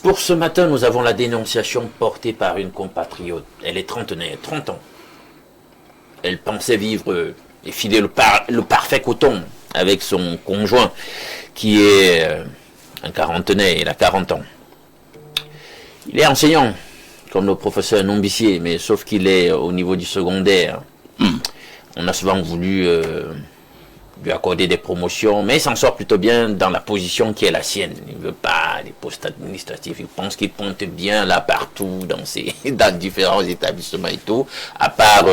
Pour ce matin, nous avons la dénonciation portée par une compatriote. Elle est trentenaire, 30 ans. Elle pensait vivre et filer le parfait coton avec son conjoint qui est un quarantenaire, il a 40 ans. Il est enseignant, comme le professeur Nombissier, mais sauf qu'il est au niveau du secondaire. On a souvent voulu lui accorder des promotions, mais il s'en sort plutôt bien dans la position qui est la sienne. Il ne veut pas des postes administratifs, il pense qu'il pointe bien là partout, dans différents établissements et tout, à part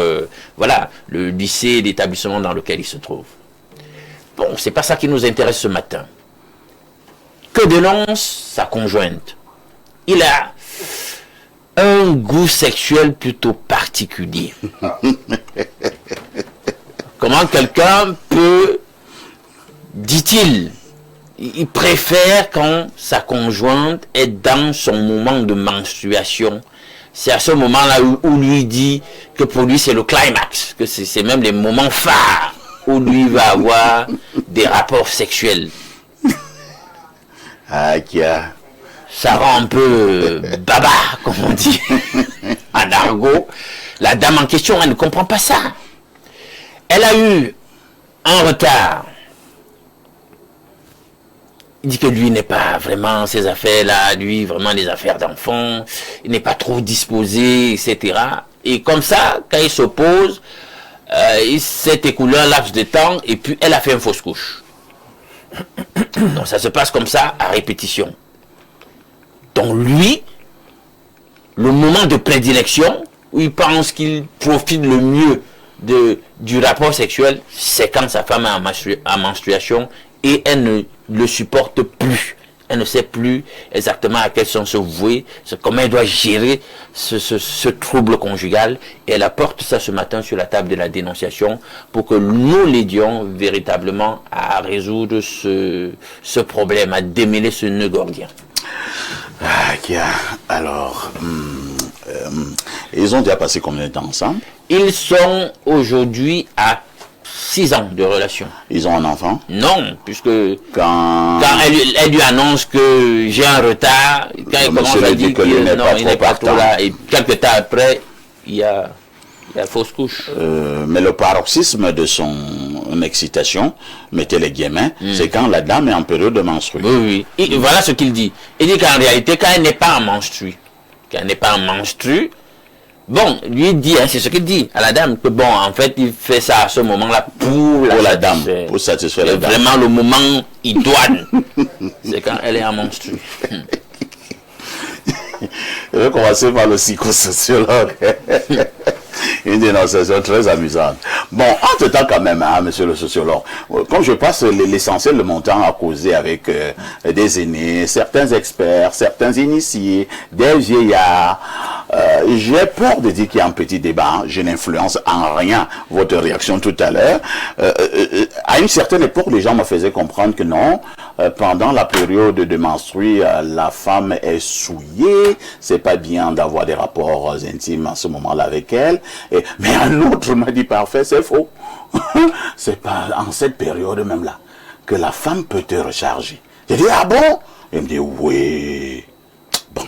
voilà, le lycée, l'établissement dans lequel il se trouve. Bon, c'est pas ça qui nous intéresse ce matin. Que dénonce sa conjointe? Il a un goût sexuel plutôt particulier. Comment quelqu'un peut, dit-il, il préfère quand sa conjointe est dans son moment de menstruation. C'est à ce moment-là où lui dit que pour lui c'est le climax, que c'est même les moments phares où lui va avoir des rapports sexuels. Ah, qui a... Ça rend un peu baba, comme on dit, en argot. La dame en question, elle ne comprend pas ça. Elle a eu un retard. Il dit que lui n'est pas vraiment ces affaires-là, lui vraiment les affaires d'enfant, il n'est pas trop disposé, etc. Et comme ça, quand il s'oppose, il s'est écoulé un laps de temps et puis elle a fait une fausse couche. Donc ça se passe comme ça à répétition. Donc lui, le moment de prédilection, où il pense qu'il profite le mieux du rapport sexuel, c'est quand sa femme est en menstruation et elle ne le supporte plus. Elle ne sait plus exactement à quel sens se vouer, comment elle doit gérer ce trouble conjugal. Et elle apporte ça ce matin sur la table de la dénonciation pour que nous l'aidions véritablement à résoudre ce problème, à démêler ce nœud gordien. Ah, qui a... Alors, ils ont déjà passé combien de temps ensemble? Ils sont aujourd'hui à 6 ans de relation. Ils ont un enfant? Non, puisque quand elle lui annonce que j'ai un retard, quand il commence à dire qu'il n'est pas trop là, et quelques temps après, il y a fausse couche. Mais le paroxysme de son excitation, mettez les guillemets, c'est quand la dame est en période de menstru. Oui, oui. Et voilà ce qu'il dit. Il dit qu'en réalité, quand elle n'est pas en menstru, bon, lui dit, hein, c'est ce qu'il dit à la dame, que bon, en fait, il fait ça à ce moment-là pour la dame, pour satisfaire la dame. Vraiment le moment idoine, c'est quand elle est en menstru. Je vais commencer par le psychosociologue. Une dénonciation très amusante. Bon, entre-temps quand même, hein, monsieur le sociologue, comme je passe l'essentiel de mon temps à causer avec des aînés, certains experts, certains initiés, des vieillards, j'ai peur de dire qu'il y a un petit débat, hein. Je n'influence en rien votre réaction tout à l'heure. À une certaine époque, les gens me faisaient comprendre que non, pendant la période de menstrues, la femme est souillée, c'est pas bien d'avoir des rapports intimes à ce moment-là avec elle. Mais un autre m'a dit parfait, c'est faux. C'est pas en cette période même là que la femme peut te recharger. J'ai dit ah bon? Il me dit oui. Bon,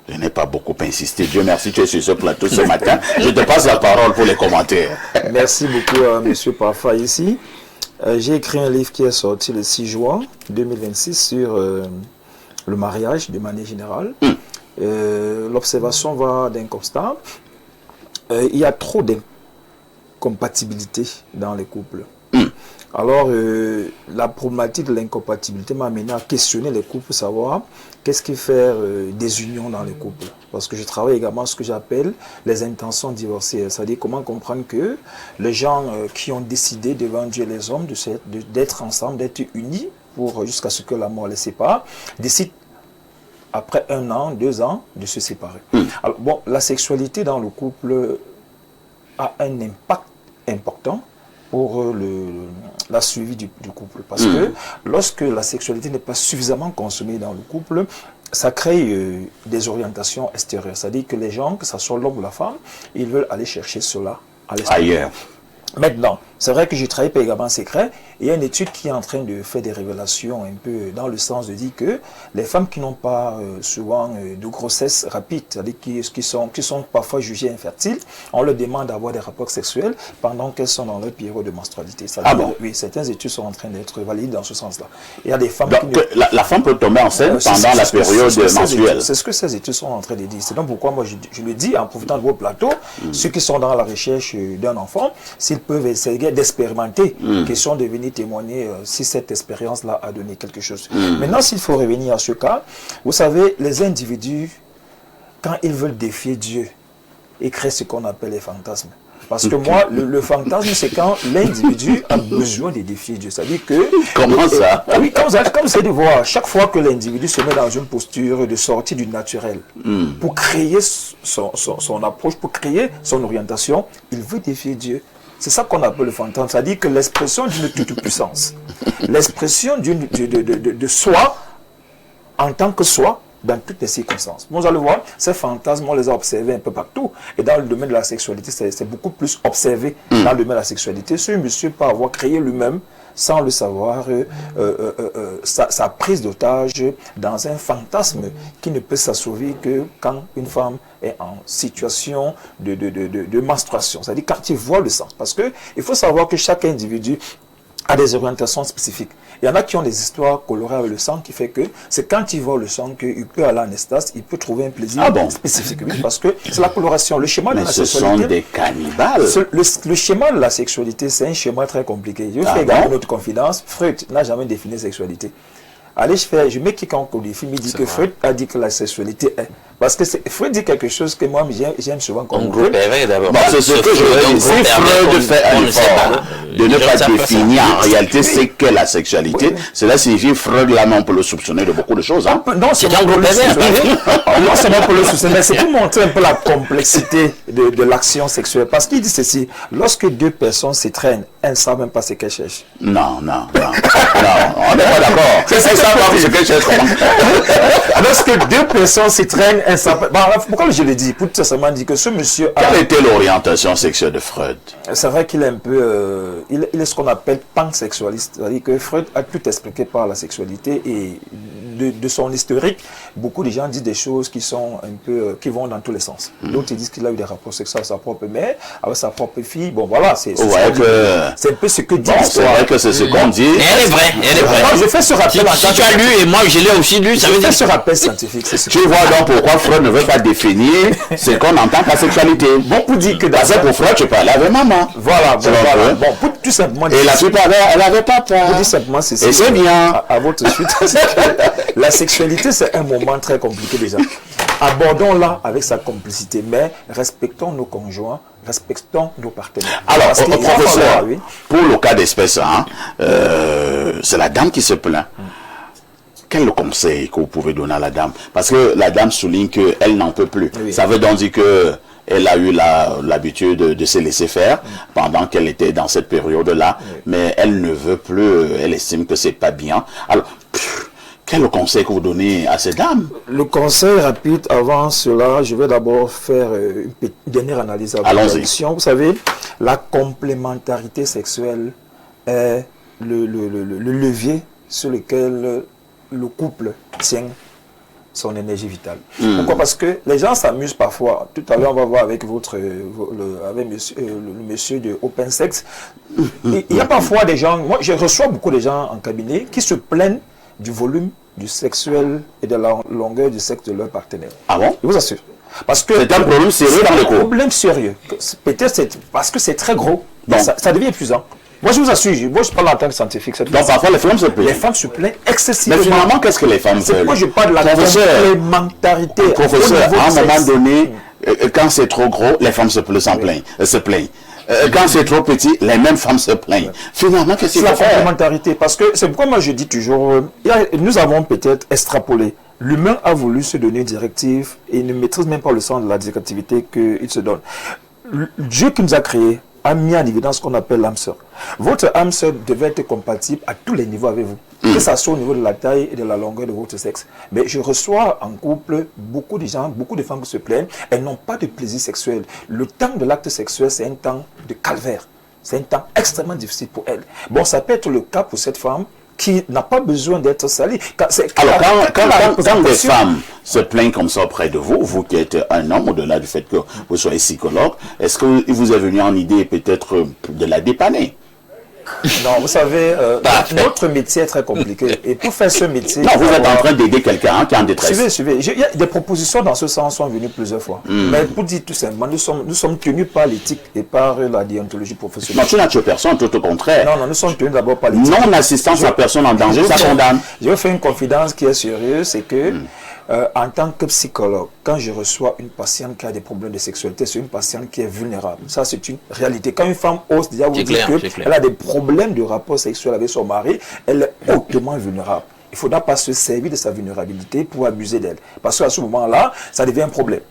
je n'ai pas beaucoup insisté. Dieu merci, tu es sur ce plateau ce matin. Je te passe la parole pour les commentaires. Merci beaucoup à monsieur Parfa ici. J'ai écrit un livre qui est sorti le 6 juin 2026 sur le mariage de manière générale. L'observation va d'un constat. Il y a trop d'incompatibilité dans les couples. Alors, la problématique de l'incompatibilité m'a amené à questionner les couples, pour savoir qu'est-ce qui fait des unions dans les couples. Parce que je travaille également ce que j'appelle les intentions divorcées. C'est-à-dire comment comprendre que les gens qui ont décidé devant Dieu les hommes d'être ensemble, d'être unis jusqu'à ce que la mort les sépare, décident après 1 an, 2 ans, de se séparer. Alors, bon, la sexualité dans le couple a un impact important pour la suivi du couple. Parce que lorsque la sexualité n'est pas suffisamment consommée dans le couple, ça crée des orientations extérieures. C'est-à-dire que les gens, que ce soit l'homme ou la femme, ils veulent aller chercher cela à l'extérieur. Ailleurs. Maintenant, C'est vrai que j'ai travaillé également en secret. Il y a une étude qui est en train de faire des révélations un peu dans le sens de dire que les femmes qui n'ont pas souvent de grossesse rapide, c'est-à-dire qui sont parfois jugées infertiles, on leur demande d'avoir des rapports sexuels pendant qu'elles sont dans leur période de menstrualité. Ah bon? Oui, certaines études sont en train d'être validées dans ce sens-là. Il y a des femmes donc, la femme peut tomber enceinte pendant la période menstruelle. C'est ce que ces études sont en train de dire. C'est donc pourquoi moi je le dis en profitant de vos plateaux, ceux qui sont dans la recherche d'un enfant, s'ils peuvent essayer d'expérimenter, question de venir témoigner si cette expérience-là a donné quelque chose. Maintenant, s'il faut revenir à ce cas, vous savez, les individus, quand ils veulent défier Dieu, ils créent ce qu'on appelle les fantasmes. Parce que moi, le fantasme, c'est quand l'individu a besoin de défier Dieu. C'est-à-dire que... Comment ça? Oui, comme vous allez voir, chaque fois que l'individu se met dans une posture de sortie du naturel, pour créer son approche, pour créer son orientation, il veut défier Dieu. C'est ça qu'on appelle le fantasme. C'est-à-dire que l'expression d'une toute-puissance, l'expression de soi en tant que soi, dans toutes les circonstances. Vous allez voir, ces fantasmes, on les a observés un peu partout. Et dans le domaine de la sexualité, c'est beaucoup plus observé dans le domaine de la sexualité. Ce monsieur peut avoir créé lui-même, sans le savoir, sa prise d'otage dans un fantasme qui ne peut s'assouver que quand une femme est en situation de menstruation. C'est-à-dire quand il voit le sang. Parce qu'il faut savoir que chaque individu a des orientations spécifiques. Il y en a qui ont des histoires colorées avec le sang qui fait que c'est quand il voit le sang qu'il peut aller en extase, il peut trouver un plaisir spécifique. Oui, parce que c'est la coloration. Le schéma de la sexualité... ce sont des cannibales. Le schéma de la sexualité, c'est un schéma très compliqué. Je fais également une autre confidence. Freud n'a jamais défini sexualité. Allez, je mets quiconque au défi, il dit que Freud a dit que la sexualité est. Parce que Freud dit quelque chose que moi j'aime souvent comme groupe d'abord. C'est ce que je veux dire. Si Freud fait un effort de ne pas définir en réalité ce qu'est la sexualité, cela signifie Freud là, on peut le soupçonner de beaucoup de choses. Hein. Non, c'est un groupe non seulement pour le soupçonner, mais c'est pour montrer un peu la complexité de l'action sexuelle. Parce qu'il dit ceci, lorsque deux personnes s'étreignent, elles ne savent même pas ce qu'elles cherchent. Non, on n'est pas d'accord. C'est ça, ce qu'elles cherchent. Lorsque deux personnes s'étreignent, pourquoi je le dis? Pour tout simplement dire que ce monsieur... Quelle était l'orientation sexuelle de Freud? C'est vrai qu'il est un peu... il est ce qu'on appelle pansexualiste. C'est-à-dire que Freud a tout expliqué par la sexualité et de son historique, beaucoup de gens disent des choses qui sont un peu... qui vont dans tous les sens. D'autres ils disent qu'il a eu des rapports sexuels avec sa propre mère, avec sa propre fille. Bon voilà, c'est un peu ce que dit l'histoire. C'est vrai que c'est ce qu'on dit. Elle est vraie, elle est vraie. Non, je fais ce rappel. Si tu as lu et moi je l'ai aussi lu, ça veut dire... ce rappel scientifique. Tu vois donc pourquoi Freud ne veut pas définir ce qu'on entend par sexualité. Bon, pour dire que parce que pour Freud, tu parlais avec maman. Voilà. Bon, pour tout simplement dire... Et la fille elle avait papa. Pour dire simplement ceci. Et c'est bien. À votre suite, la sexualité, c'est un moment très compliqué déjà. Abordons-la avec sa complicité, mais respectons nos conjoints, respectons nos partenaires. Alors, professeur, pour le cas d'espèce, c'est la dame qui se plaint. Quel est le conseil que vous pouvez donner à la dame? Parce que la dame souligne qu'elle n'en peut plus. Oui. Ça veut donc dire qu'elle a eu l'habitude de se laisser faire pendant qu'elle était dans cette période-là, mais elle ne veut plus, elle estime que c'est pas bien. Alors, quel est le conseil que vous donnez à ces dames? Le conseil rapide, avant cela, je vais d'abord faire une dernière analyse. Allons-y. Vous savez, la complémentarité sexuelle est le levier sur lequel le couple tient son énergie vitale. Pourquoi? Parce que les gens s'amusent parfois. Tout à l'heure, on va voir avec avec le monsieur de Open Sex. Il y a parfois des gens, moi je reçois beaucoup de gens en cabinet qui se plaignent du volume du sexuel et de la longueur du sexe de leur partenaire. Ah bon? Je vous assure. Parce que c'est un problème sérieux dans le couple. C'est un problème sérieux. Peut-être parce que c'est très gros. Ça devient épuisant. Moi, je vous assure, moi, je parle en tant que scientifique. Donc, parfois, les femmes se plaignent. Les femmes se plaignent excessivement. Mais finalement, qu'est-ce que les femmes veulent? Moi, je parle de la complémentarité. Professeur, à un moment donné, quand c'est trop gros, les femmes se plaignent. Quand c'est trop petit, les mêmes femmes se plaignent. Finalement, qu'est-ce qu'il faut faire? C'est la complémentarité. Parce que c'est pourquoi moi, je dis toujours, nous avons peut-être extrapolé. L'humain a voulu se donner une directive et il ne maîtrise même pas le sens de la directivité qu'il se donne. Dieu qui nous a créés a mis en évidence ce qu'on appelle l'âme sœur. Votre âme sœur devait être compatible à tous les niveaux avec vous. Que ça soit au niveau de la taille et de la longueur de votre sexe. Mais je reçois en couple beaucoup de gens, beaucoup de femmes qui se plaignent. Elles n'ont pas de plaisir sexuel. Le temps de l'acte sexuel, c'est un temps de calvaire. C'est un temps extrêmement difficile pour elle. Bon, ça peut être le cas pour cette femme qui n'a pas besoin d'être salie. Alors, quand des femmes se plaignent comme ça auprès de vous, vous qui êtes un homme, au-delà du fait que vous soyez psychologue, est-ce qu'il vous est venu en idée peut-être de la dépanner? Non, vous savez, notre métier est très compliqué. Et pour faire ce métier... Non, vous êtes en train d'aider quelqu'un qui est en détresse. Suivez. Il y a des propositions dans ce sens sont venues plusieurs fois. Mais pour dire tout simplement, nous sommes tenus par l'éthique et par la déontologie professionnelle. Non, tu n'as tué personne, tout au contraire. Non, nous sommes tenus d'abord par l'éthique. Non-assistance à personne en danger, ça condamne. Je vais faire une confidence qui est sérieuse, c'est que en tant que psychologue, quand je reçois une patiente qui a des problèmes de sexualité, c'est une patiente qui est vulnérable. Ça, c'est une réalité. Quand une femme ose déjà vous dire qu'elle a des problèmes de rapport sexuel avec son mari, elle est hautement vulnérable. Il ne faudra pas se servir de sa vulnérabilité pour abuser d'elle. Parce qu'à ce moment-là, ça devient un problème.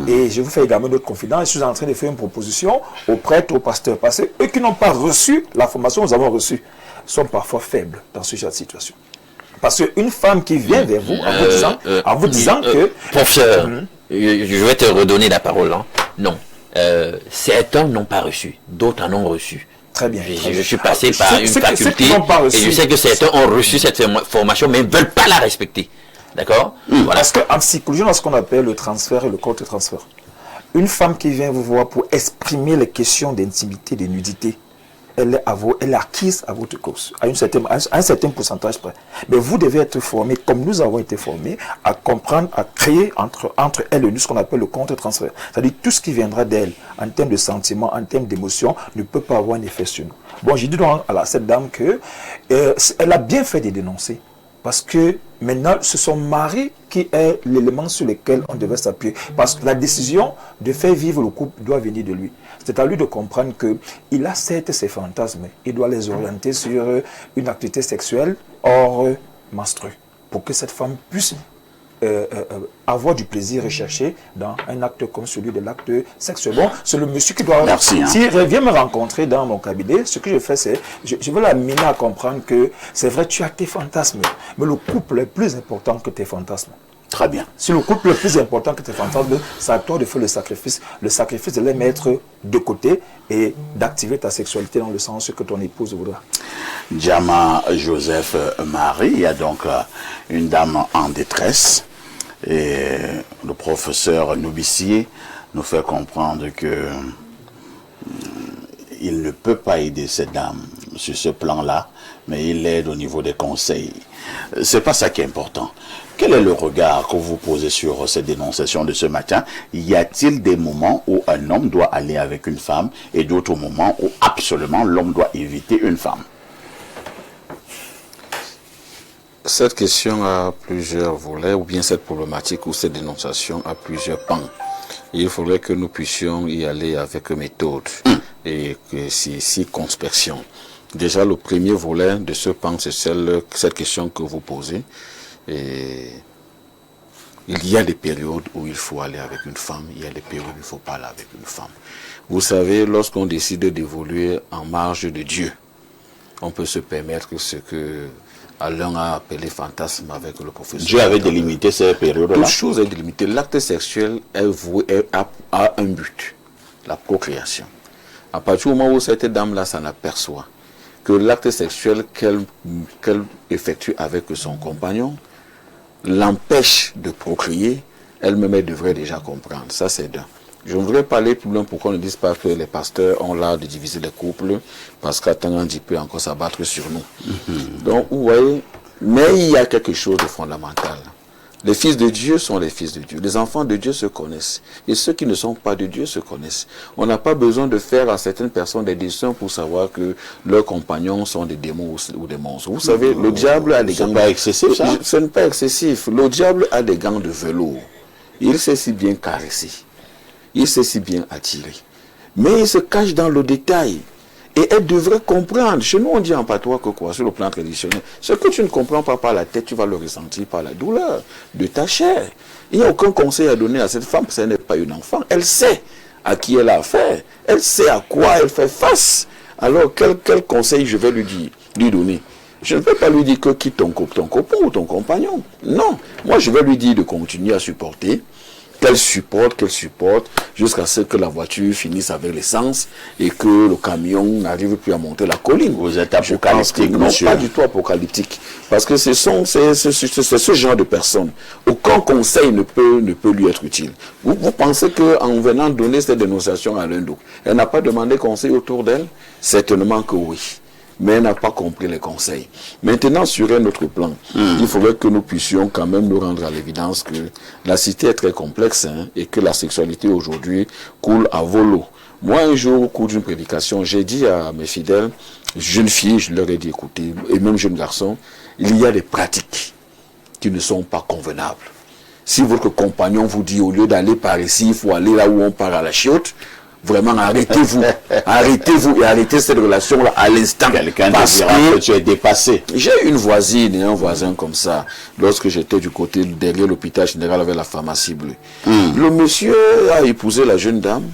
Et je vous fais également d'autres confidences. Je suis en train de faire une proposition aux prêtres, aux pasteurs. Parce qu'eux qui n'ont pas reçu la formation que nous avons reçue sont parfois faibles dans ce genre de situation. Parce qu'une femme qui vient vers vous en vous disant que... Professeur, je vais te redonner la parole. Hein. Non. Certains n'ont pas reçu, d'autres en ont reçu. Très bien. Je suis passé par une faculté et je sais que certains ont reçu cette formation mais ne veulent pas la respecter. D'accord? Voilà. Parce qu'en psychologie, on a ce qu'on appelle le transfert et le contre-transfert. Une femme qui vient vous voir pour exprimer les questions d'intimité, de nudité, elle est acquise à votre cause, à un certain pourcentage près. Mais vous devez être formé, comme nous avons été formés, à comprendre, à créer entre elle et nous ce qu'on appelle le contre-transfert. C'est-à-dire tout ce qui viendra d'elle, en termes de sentiments, en termes d'émotions, ne peut pas avoir un effet sur nous. Bon, j'ai dit donc à cette dame que elle a bien fait de dénoncer. Parce que maintenant, c'est son mari qui est l'élément sur lequel on devait s'appuyer. Parce que la décision de faire vivre le couple doit venir de lui. C'est à lui de comprendre qu'il a certes ses fantasmes, il doit les orienter sur une activité sexuelle hors menstruée. Pour que cette femme puisse avoir du plaisir recherché dans un acte comme celui de l'acte sexuel. Bon, c'est le monsieur qui doit... Merci. S'il vient me rencontrer dans mon cabinet, ce que je fais, c'est... Je veux l'amener à comprendre que c'est vrai, tu as tes fantasmes, mais le couple est plus important que tes fantasmes. Très bien. Si le couple est plus important que tes fantasmes, c'est à toi de faire le sacrifice de les mettre de côté et d'activer ta sexualité dans le sens que ton épouse voudra. Diama Joseph Marie, il y a donc une dame en détresse et le professeur Noubicier nous fait comprendre que il ne peut pas aider cette dame sur ce plan-là, mais il l'aide au niveau des conseils. C'est pas ça qui est important. Quel est le regard que vous posez sur cette dénonciation de ce matin? Y a-t-il des moments où un homme doit aller avec une femme et d'autres moments où absolument l'homme doit éviter une femme? Cette question a plusieurs volets, ou bien cette problématique ou cette dénonciation a plusieurs pans. Il faudrait que nous puissions y aller avec méthode et circonspection. Déjà, le premier volet de ce pan, c'est cette question que vous posez. Et il y a des périodes où il faut aller avec une femme, il y a des périodes où il ne faut pas aller avec une femme. Vous savez, lorsqu'on décide d'évoluer en marge de Dieu, on peut se permettre ce que Alain a appelé fantasme avec le professeur. Dieu avait délimité ces périodes-là. Toute chose est délimitée. L'acte sexuel a un but, la procréation. À partir du moment où cette dame-là s'en aperçoit, que l'acte sexuel qu'elle effectue avec son compagnon l'empêche de procréer, elle-même elle devrait déjà comprendre. Ça, c'est d'un. Je voudrais parler plus loin pourquoi on ne dit pas que les pasteurs ont l'art de diviser les couples, parce qu'attendant un petit peu encore s'abattre sur nous. Donc, vous voyez, mais il y a quelque chose de fondamental. Les fils de Dieu sont les fils de Dieu. Les enfants de Dieu se connaissent. Et ceux qui ne sont pas de Dieu se connaissent. On n'a pas besoin de faire à certaines personnes des dessins pour savoir que leurs compagnons sont des démons ou des monstres. Vous savez, le diable a des gants... C'est pas excessif, ça? Ce n'est pas excessif. Le diable a des gants de velours. Il sait si bien caresser. Il sait si bien attirer. Mais il se cache dans le détail. Et elle devrait comprendre. Chez nous, on dit en patois que quoi, sur le plan traditionnel, ce que tu ne comprends pas par la tête, tu vas le ressentir par la douleur de ta chair. Il n'y a aucun conseil à donner à cette femme, parce qu'elle n'est pas une enfant. Elle sait à qui elle a affaire. Elle sait à quoi elle fait face. Alors, quel conseil je vais lui donner? Je ne peux pas lui dire que quitte ton copain ou ton compagnon. Non. Moi, je vais lui dire de continuer à supporter, qu'elle supporte, jusqu'à ce que la voiture finisse avec l'essence et que le camion n'arrive plus à monter la colline. Vous êtes apocalyptique, Non, monsieur. pas du tout apocalyptique. Parce que c'est ce genre de personne. Aucun conseil ne peut lui être utile. Vous pensez qu'en venant donner cette dénonciation à Lendouk, elle n'a pas demandé conseil autour d'elle? Certainement que oui. Mais elle n'a pas compris les conseils. Maintenant, sur un autre plan, il faudrait que nous puissions quand même nous rendre à l'évidence que la cité est très complexe, hein, et que la sexualité aujourd'hui coule à volo. Moi, un jour, au cours d'une prédication, j'ai dit à mes fidèles, jeunes filles, je leur ai dit, écoutez, et même jeunes garçons, il y a des pratiques qui ne sont pas convenables. Si votre compagnon vous dit, au lieu d'aller par ici, il faut aller là où on part à la chiotte, vraiment, arrêtez-vous et arrêtez cette relation-là à l'instant. Quelqu'un te dira que tu es dépassé. J'ai une voisine et un voisin comme ça, lorsque j'étais du côté derrière l'hôpital général avec la pharmacie bleue. Le monsieur a épousé la jeune dame,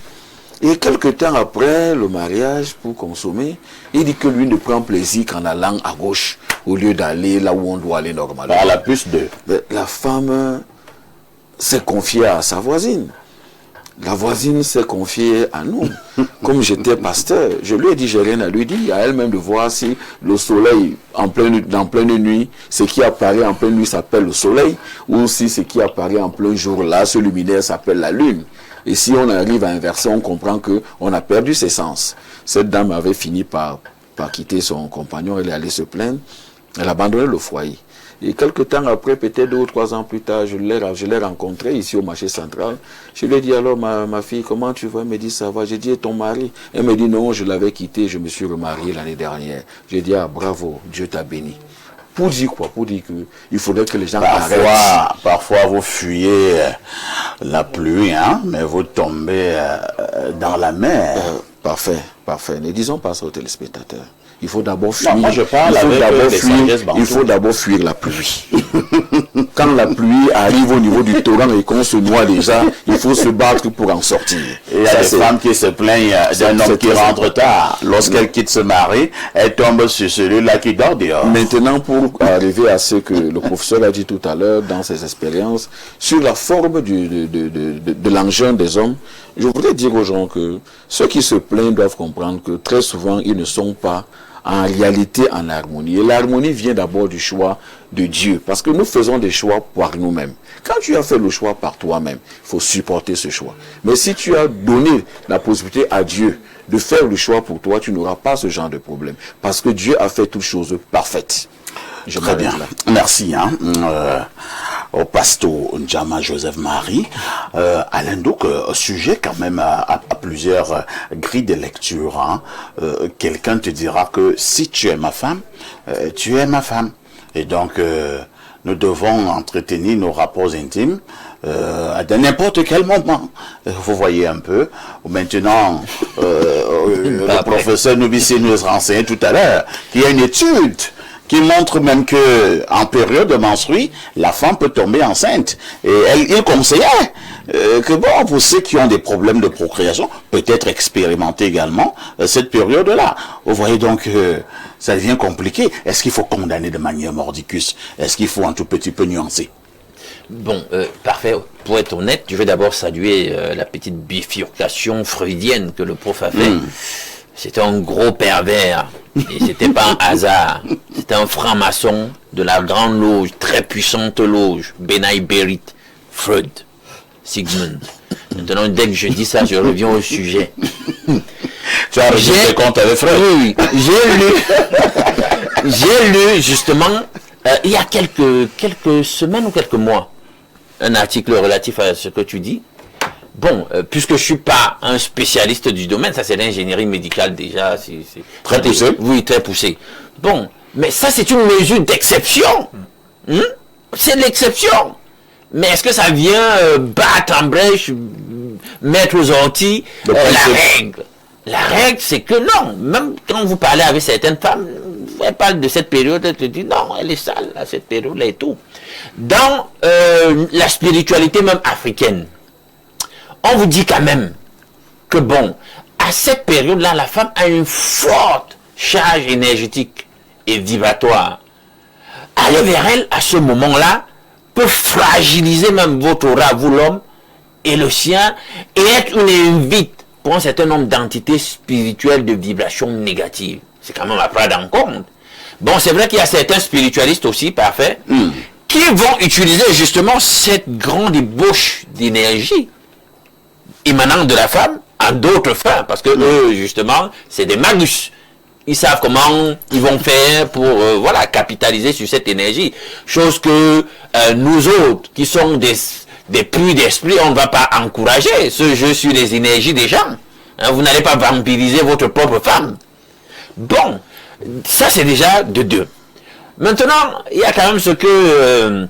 et quelque temps après le mariage, pour consommer, il dit que lui ne prend plaisir qu'en allant à gauche, au lieu d'aller là où on doit aller normalement. À la plus de. La femme s'est confiée à sa voisine. La voisine s'est confiée à nous. Comme j'étais pasteur, je lui ai dit, j'ai rien à lui dire. À elle-même de voir si le soleil, en pleine nuit, ce qui apparaît en pleine nuit s'appelle le soleil, ou si ce qui apparaît en plein jour, là, ce luminaire s'appelle la lune. Et si on arrive à inverser, on comprend qu'on a perdu ses sens. Cette dame avait fini par quitter son compagnon, elle est allée se plaindre, elle a abandonné le foyer. Et quelques temps après, peut-être 2 ou 3 ans plus tard, je l'ai rencontré ici au marché central. Je lui ai dit, alors ma fille, comment tu vas? Elle me dit, ça va. J'ai dit, et ton mari? Elle me dit, non, je l'avais quitté, je me suis remarié l'année dernière. J'ai dit, ah bravo, Dieu t'a béni. Pour dire quoi? Pour dire qu'il faudrait que les gens arrêtent. Parfois vous fuyez la pluie, hein, mais vous tombez dans la mer. Parfait. Ne disons pas ça aux téléspectateurs. Il faut d'abord fuir. Non, moi je parle il faut d'abord fuir la pluie. Quand la pluie arrive au niveau du torrent et qu'on se noie déjà, il faut se battre pour en sortir. Et il y a des femmes qui se plaignent d'un homme qui rentre tard. Lorsqu'elle quitte ce mari, elle tombe sur celui-là qui dort dehors. Maintenant, pour arriver à ce que le professeur a dit tout à l'heure dans ses expériences, sur la forme de l'engin des hommes, je voudrais dire aux gens que ceux qui se plaignent doivent comprendre que très souvent, ils ne sont pas en réalité en harmonie. Et l'harmonie vient d'abord du choix de Dieu. Parce que nous faisons des choix par nous-mêmes. Quand tu as fait le choix par toi-même, il faut supporter ce choix. Mais si tu as donné la possibilité à Dieu de faire le choix pour toi, tu n'auras pas ce genre de problème. Parce que Dieu a fait toutes choses parfaites. Très bien. Merci. Au pasteur Ndjama Joseph Marie. Alain Douk, sujet quand même à plusieurs grilles de lecture. Hein. Quelqu'un te dira que si tu es ma femme, tu es ma femme. Et donc, nous devons entretenir nos rapports intimes à n'importe quel moment. Vous voyez un peu. Maintenant, le professeur Noubissi nous renseignait tout à l'heure qu'il y a une étude qui montre même que en période de menstrues, la femme peut tomber enceinte. Et il conseillait que bon, pour ceux qui ont des problèmes de procréation, peut-être expérimenter également cette période-là. Vous voyez donc, ça devient compliqué. Est-ce qu'il faut condamner de manière mordicus? Est-ce qu'il faut un tout petit peu nuancer? Bon, parfait. Pour être honnête, je vais d'abord saluer la petite bifurcation freudienne que le prof a fait. C'était un gros pervers. Et c'était pas un hasard. C'était un franc-maçon de la grande loge, très puissante loge, Benaï Berit, Freud, Sigmund. Maintenant, dès que je dis ça, je reviens au sujet. Tu as registré compte avec Freud? Oui, j'ai lu justement, il y a quelques semaines ou quelques mois, un article relatif à ce que tu dis. Bon, puisque je suis pas un spécialiste du domaine, ça c'est l'ingénierie médicale déjà, c'est très poussé. Oui, très poussé. Bon, mais ça c'est une mesure d'exception. C'est l'exception. Mais est-ce que ça vient battre en brèche, mettre aux orties la règle? La règle, c'est que non. Même quand vous parlez avec certaines femmes, elles parlent de cette période, elles te disent non, elle est sale à cette période-là et tout. Dans la spiritualité même africaine, on vous dit quand même que bon, à cette période-là, la femme a une forte charge énergétique et vibratoire. Aller vers elle à ce moment-là peut fragiliser même votre aura, vous l'homme, et le sien et être une invite pour un certain nombre d'entités spirituelles de vibrations négatives. C'est quand même à prendre en compte. Bon, c'est vrai qu'il y a certains spiritualistes aussi, parfait, qui vont utiliser justement cette grande ébauche d'énergie émanant de la femme à d'autres fins, parce que eux, justement, c'est des magus. Ils savent comment ils vont faire pour voilà, capitaliser sur cette énergie. Chose que nous autres, qui sommes des puits d'esprit, on ne va pas encourager ce jeu sur les énergies des gens. Hein, vous n'allez pas vampiriser votre propre femme. Bon, ça c'est déjà de deux. Maintenant, il y a quand même ce que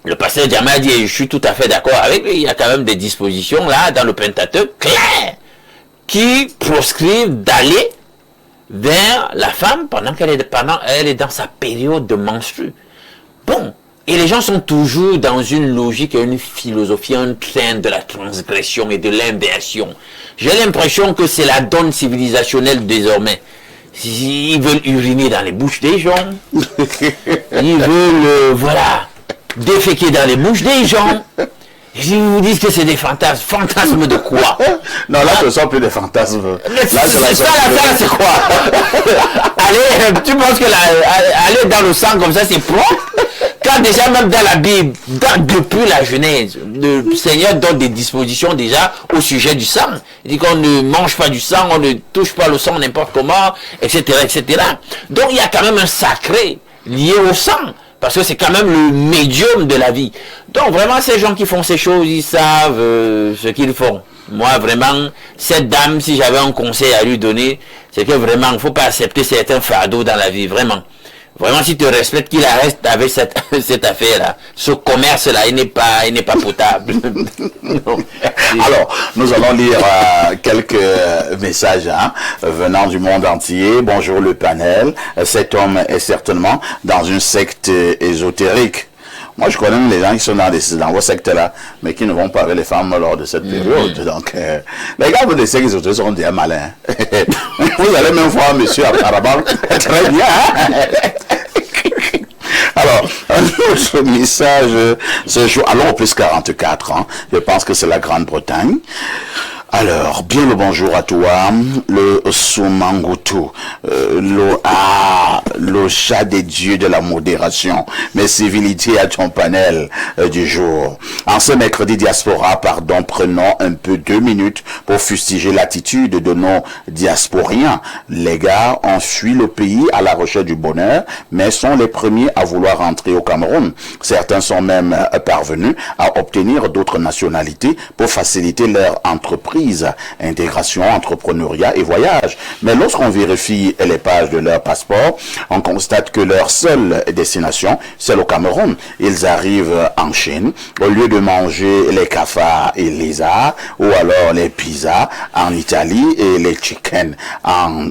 le pasteur Djamé a dit, et je suis tout à fait d'accord avec lui, il y a quand même des dispositions là dans le Pentateuque claires qui proscrivent d'aller vers la femme pendant qu'elle est dans sa période de menstru. Bon, et les gens sont toujours dans une logique et une philosophie, un train de la transgression et de l'inversion. J'ai l'impression que c'est la donne civilisationnelle désormais. Ils veulent uriner dans les bouches des gens. Ils veulent, voilà, déféquer dans les bouches des gens. Ils vous disent que c'est des fantasmes. Fantasmes de quoi? Non, là, ce ne sont plus des fantasmes. Ça, c'est quoi? Allez, tu penses que aller dans le sang comme ça, c'est propre? Quand déjà, même dans la Bible, depuis la Genèse, le Seigneur donne des dispositions déjà au sujet du sang. Il dit qu'on ne mange pas du sang, on ne touche pas le sang n'importe comment, etc., etc. Donc, il y a quand même un sacré lié au sang. Parce que c'est quand même le médium de la vie. Donc vraiment, ces gens qui font ces choses, ils savent ce qu'ils font. Moi, vraiment, cette dame, si j'avais un conseil à lui donner, c'est que vraiment, il ne faut pas accepter certains fardeaux dans la vie, vraiment. Vraiment, si tu respectes qu'il reste avec cette affaire-là, ce commerce-là, il n'est pas potable. Non. Alors, nous allons lire quelques messages venant du monde entier. Bonjour le panel. Cet homme est certainement dans une secte ésotérique. Moi, je connais les gens qui sont dans vos sectes-là, mais qui ne vont pas avec les femmes lors de cette période. Donc, les gars de sectes ésotériques seront bien malins. Vous allez même voir monsieur apparemment très bien. Alors, un autre message ce jour. Allons au plus 44. Je pense que c'est la Grande-Bretagne. Alors, bien le bonjour à toi, le Soumangutu, le chat des dieux de la modération. Mes civilités à ton panel du jour. En ce mercredi diaspora, prenons un peu 2 minutes pour fustiger l'attitude de nos diasporiens. Les gars ont fui le pays à la recherche du bonheur, mais sont les premiers à vouloir rentrer au Cameroun. Certains sont même parvenus à obtenir d'autres nationalités pour faciliter leur entreprise. Intégration, entrepreneuriat et voyage. Mais lorsqu'on vérifie les pages de leur passeport, on constate que leur seule destination, c'est le Cameroun. Ils arrivent en Chine, au lieu de manger les cafards et les lézards, ou alors les pizzas en Italie et les chicken en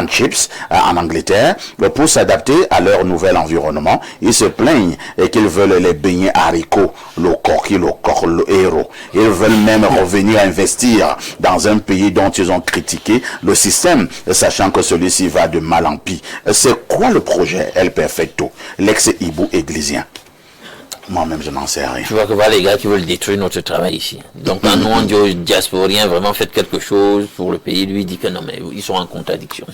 chips en Angleterre, pour s'adapter à leur nouvel environnement. Ils se plaignent et qu'ils veulent les beignets haricots, le coquille, le héros. Ils veulent même revenir investir dans un pays dont ils ont critiqué le système, sachant que celui-ci va de mal en pis. C'est quoi le projet El Perfecto, l'ex-hibou églésien? Moi-même, je n'en sais rien. Tu vois que voilà les gars qui veulent détruire notre travail ici. Donc, quand nous, on dit aux diasporiens, vraiment faites quelque chose pour le pays, lui, il dit que non, mais ils sont en contradiction.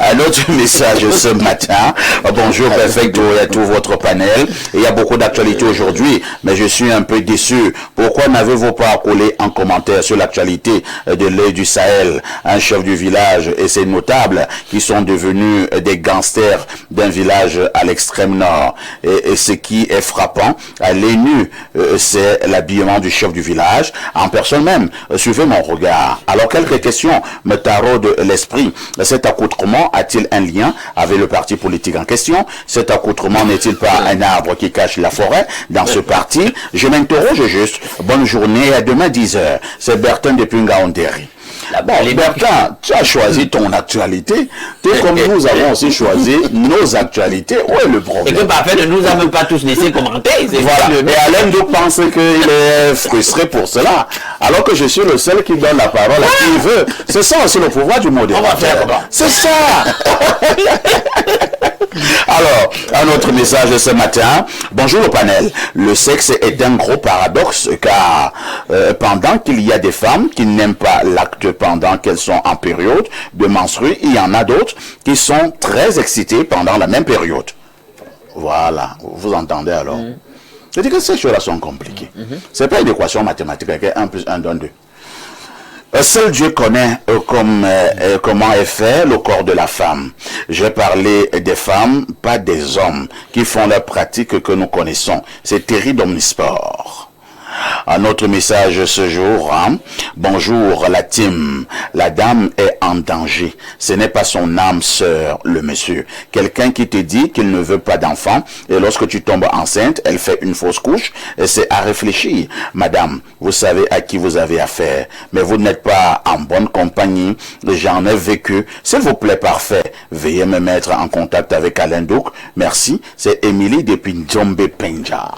Un autre message ce matin. Bonjour, Perfecto, et à tout votre panel. Il y a beaucoup d'actualités aujourd'hui, mais je suis un peu déçu. Pourquoi n'avez-vous pas collé en commentaire sur l'actualité de l'œil du Sahel, un chef du village et ses notables qui sont devenus des gangsters d'un village à l'extrême nord. Et ce qui est frappant, à l'œil nu, c'est l'habillement du chef du village en personne même. Suivez mon regard. Alors, quelques questions me taraudent l'esprit. Cet accoutrement a-t-il un lien avec le parti politique en question? Cet accoutrement n'est-il pas un arbre qui cache la forêt dans ce parti? Je m'interroge juste. Bonne journée, à demain 10h. C'est Bertin de Ngaoundéry. Bon, Bertin, tu as choisi ton actualité, tout comme nous avons aussi choisi nos actualités. Où est le problème? Et que parfait, ne nous avons pas tous laissé commenter. Voilà, et Alain Douk pense qu'il est frustré pour cela, alors que je suis le seul qui donne la parole à qui il veut. C'est ça aussi le pouvoir du modérateur. C'est ça. Alors, un autre message ce matin. Bonjour au panel. Le sexe est un gros paradoxe car pendant qu'il y a des femmes qui n'aiment pas l'acte pendant qu'elles sont en période de menstrues, il y en a d'autres qui sont très excitées pendant la même période. Voilà, vous entendez alors. Je dis que ces choses-là sont compliquées. C'est pas une équation mathématique avec 1 plus 1 donne 2. Seul Dieu connaît comment est fait le corps de la femme. J'ai parlé des femmes, pas des hommes, qui font la pratique que nous connaissons. C'est Thierry d'Omnisport. Un autre message ce jour, hein? Bonjour la team, la dame est en danger, ce n'est pas son âme sœur, le monsieur. Quelqu'un qui te dit qu'il ne veut pas d'enfant et lorsque tu tombes enceinte, elle fait une fausse couche, et c'est à réfléchir. Madame, vous savez à qui vous avez affaire, mais vous n'êtes pas en bonne compagnie, j'en ai vécu. S'il vous plaît, parfait, veuillez me mettre en contact avec Alain Douk. Merci, c'est Émilie depuis Nzombe Penja.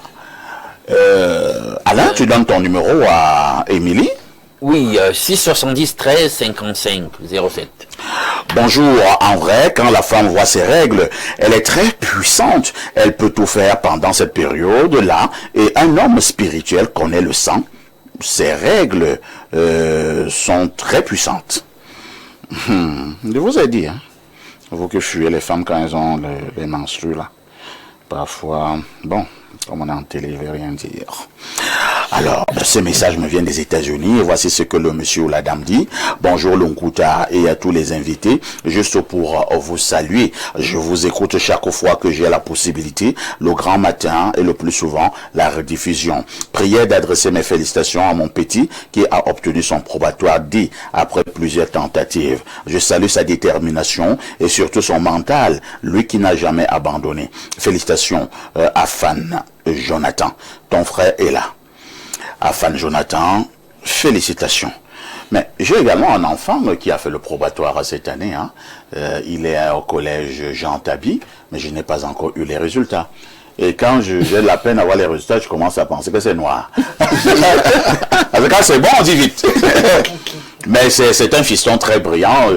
Alain, tu donnes ton numéro à Émilie? Oui, 670 13 55 07. Bonjour, en vrai, quand la femme voit ses règles, elle est très puissante. Elle peut tout faire pendant cette période-là. Et un homme spirituel connaît le sang. Ses règles sont très puissantes. Je vous ai dit, hein, vous que fuyez les femmes quand elles ont les menstrues, là. Parfois, bon, comme on est en télé, il ne veut rien dire. Alors, ce message me vient des États-Unis et voici ce que le monsieur ou la dame dit. Bonjour Longuta et à tous les invités. Juste pour vous saluer, je vous écoute chaque fois que j'ai la possibilité, le grand matin et le plus souvent la rediffusion. Prière d'adresser mes félicitations à mon petit qui a obtenu son probatoire D après plusieurs tentatives. Je salue sa détermination et surtout son mental, lui qui n'a jamais abandonné. Félicitations à Fan Jonathan, ton frère est là. Afan Jonathan, félicitations. Mais j'ai également un enfant qui a fait le probatoire cette année. Hein. Il est au collège Jean Tabi, mais je n'ai pas encore eu les résultats. Et quand j'ai la peine à voir les résultats, je commence à penser que c'est noir. Parce que quand c'est bon, on dit vite. Mais c'est un fiston très brillant.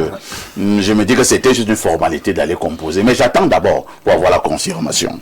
Je me dis que c'était juste une formalité d'aller composer. Mais j'attends d'abord pour avoir la confirmation.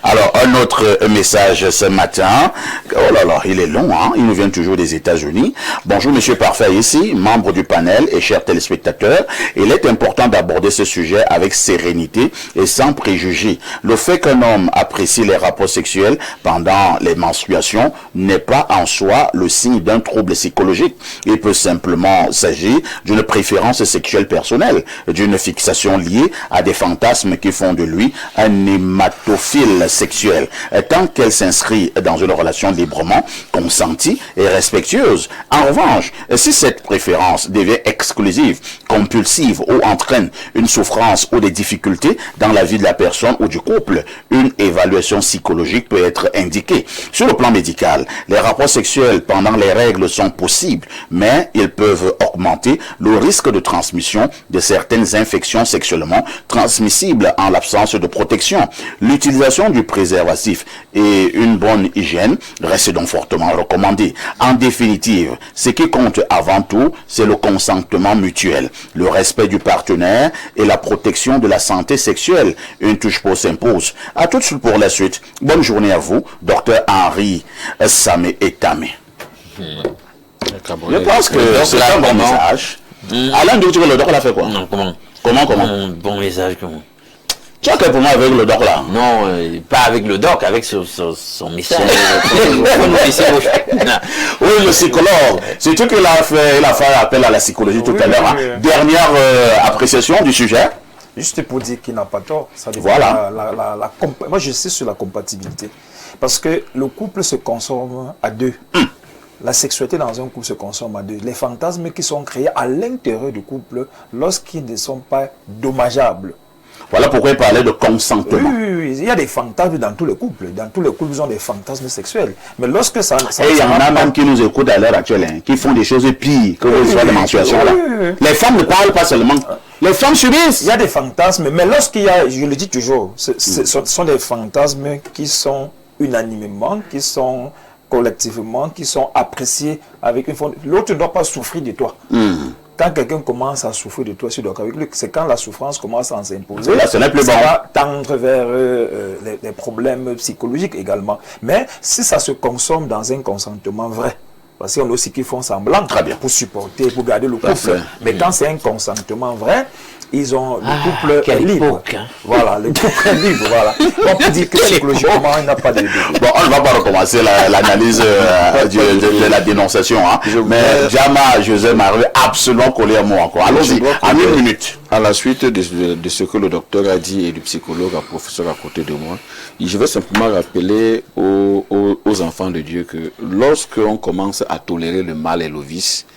Alors, un autre message ce matin. Oh là là, il est long, hein? Il nous vient toujours des États-Unis. Bonjour, monsieur Parfait ici, membre du panel et chers téléspectateurs. Il est important d'aborder ce sujet avec sérénité et sans préjugés. Le fait qu'un homme apprécie les rapports sexuels pendant les menstruations n'est pas en soi le signe d'un trouble psychologique. Il peut simplement s'agir d'une préférence sexuelle personnelle, d'une fixation liée à des fantasmes qui font de lui un hématophile sexuel. Tant qu'elle s'inscrit dans une relation librement consentie et respectueuse. En revanche, si cette préférence devient exclusive, compulsive ou entraîne une souffrance ou des difficultés dans la vie de la personne ou du couple, une évaluation psychologique peut être indiquée. Sur le plan médical, les rapports sexuels pendant les règles sont possibles, mais ils peuvent augmenter le risque de transmission de certaines infections sexuellement transmissibles en l'absence de protection. L'utilisation du préservatif et une bonne hygiène restent donc fortement recommandées. En définitive, ce qui compte avant tout, c'est le consentement mutuel, le respect du partenaire et la protection de la santé sexuelle. Une touche pour s'impose. À tout de suite pour la suite. Bonne journée à vous, docteur Henri Samé Etame. Je pense que c'est un bon message. Alain, le doc l'a fait quoi? Non, comment? Bon message, comment? Tu as quel problème avec le doc là? Non, pas avec le doc, avec son message. Oui, le psychologue. C'est tout qu'il a fait appel à la psychologie tout à l'heure. Hein. Dernière appréciation du sujet. Juste pour dire qu'il n'a pas tort. Ça dépend. Voilà. Moi, je sais sur la compatibilité. Parce que le couple se consomme à deux. La sexualité dans un couple se consomme à deux. Les fantasmes qui sont créés à l'intérieur du couple, lorsqu'ils ne sont pas dommageables. Voilà pourquoi il parlait de consentement. Oui, il y a des fantasmes dans tous les couples. Dans tous les couples, ils ont des fantasmes sexuels. Mais lorsque ça et il y en a même qui nous écoutent à l'heure actuelle, hein, qui font des choses pires que les soins de menstruation. Les femmes ne parlent pas seulement. Les femmes subissent. Il y a des fantasmes, mais lorsqu'il y a, je le dis toujours, ce sont des fantasmes qui sont unanimement, qui sont collectivement, qui sont appréciés avec une forme. L'autre ne doit pas souffrir de toi. quand quelqu'un commence à souffrir de toi, c'est quand la souffrance commence à s'imposer. Là, ce n'est plus bon. Ça va tendre vers les problèmes psychologiques également. Mais si ça se consomme dans un consentement vrai, parce qu'il y en a aussi qui font semblant pour supporter, pour garder le couple. Mais quand c'est un consentement vrai, ils ont le couple libre. Époque, hein. Voilà, le couple est libre. Voilà. On peut dire que psychologiquement, il n'a pas de. Bon, on ne va pas recommencer l'analyse de la dénonciation. Hein. Mais Jama, José Marie, absolument collé à moi encore. Allons-y, en 1 minute. À la suite de ce que le docteur a dit et du psychologue, un professeur à côté de moi, je vais simplement rappeler aux enfants de Dieu que lorsqu'on commence à tolérer le mal et le vice,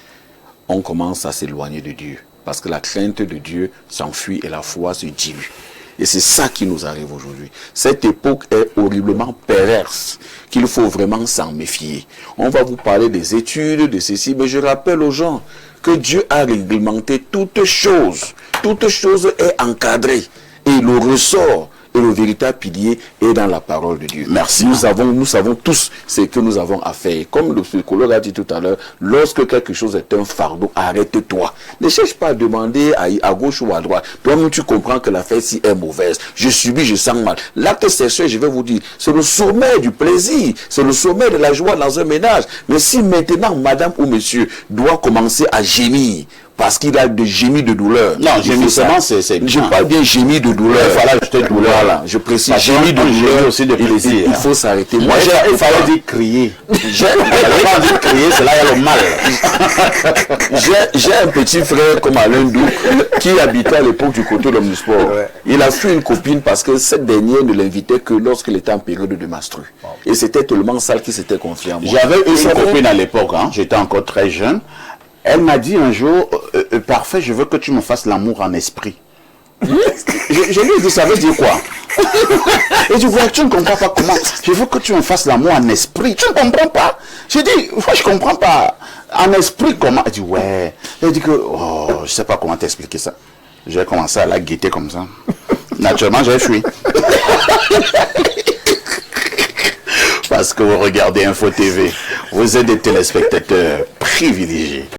on commence à s'éloigner de Dieu. Parce que la crainte de Dieu s'enfuit et la foi se dilue. Et c'est ça qui nous arrive aujourd'hui. Cette époque est horriblement perverse, qu'il faut vraiment s'en méfier. On va vous parler des études, de ceci, mais je rappelle aux gens que Dieu a réglementé toutes choses. Toute chose est encadrée. Et le ressort et le véritable pilier est dans la parole de Dieu. Merci. Nous savons tous ce que nous avons à faire. Comme le psychologue a dit tout à l'heure, lorsque quelque chose est un fardeau, arrête-toi. Ne cherche pas à demander à gauche ou à droite. Toi-même, tu comprends que l'affaire-ci est mauvaise. Je subis, je sens mal. L'acte sexuel, je vais vous dire, c'est le sommet du plaisir. C'est le sommet de la joie dans un ménage. Mais si maintenant, madame ou monsieur doit commencer à gémir, parce qu'il a des gémis de douleur. Non, gémissement, c'est je parle bien gémis de douleur. Voilà, je te douleur. Voilà, je précise. Gémis de douleur aussi de plaisir. Il faut s'arrêter. Moi, il fallait dire crier. Quand on dit crier, c'est là il y a le mal. J'ai un petit frère comme Alain Douk qui habitait à l'époque du côté de l'Omnisport. Ouais. Il a fui une copine parce que cette dernière ne l'invitait que lorsqu'il était en période de menstru. Et c'était tellement sale qu'il s'était confié en moi. J'avais une copine à l'époque, hein, j'étais encore très jeune. Elle m'a dit un jour, parfait, je veux que tu me fasses l'amour en esprit. je lui ai dit, ça veut dire quoi? Et tu vois, tu ne comprends pas comment. Je veux que tu me fasses l'amour en esprit. Tu ne comprends pas? J'ai dit, moi je ne comprends pas. En esprit, comment? Elle dit, ouais. Elle dit que, oh, je ne sais pas comment t'expliquer ça. J'ai commencé à la guetter comme ça. Naturellement, j'ai fui. Parce que vous regardez Info TV, vous êtes des téléspectateurs privilégiés.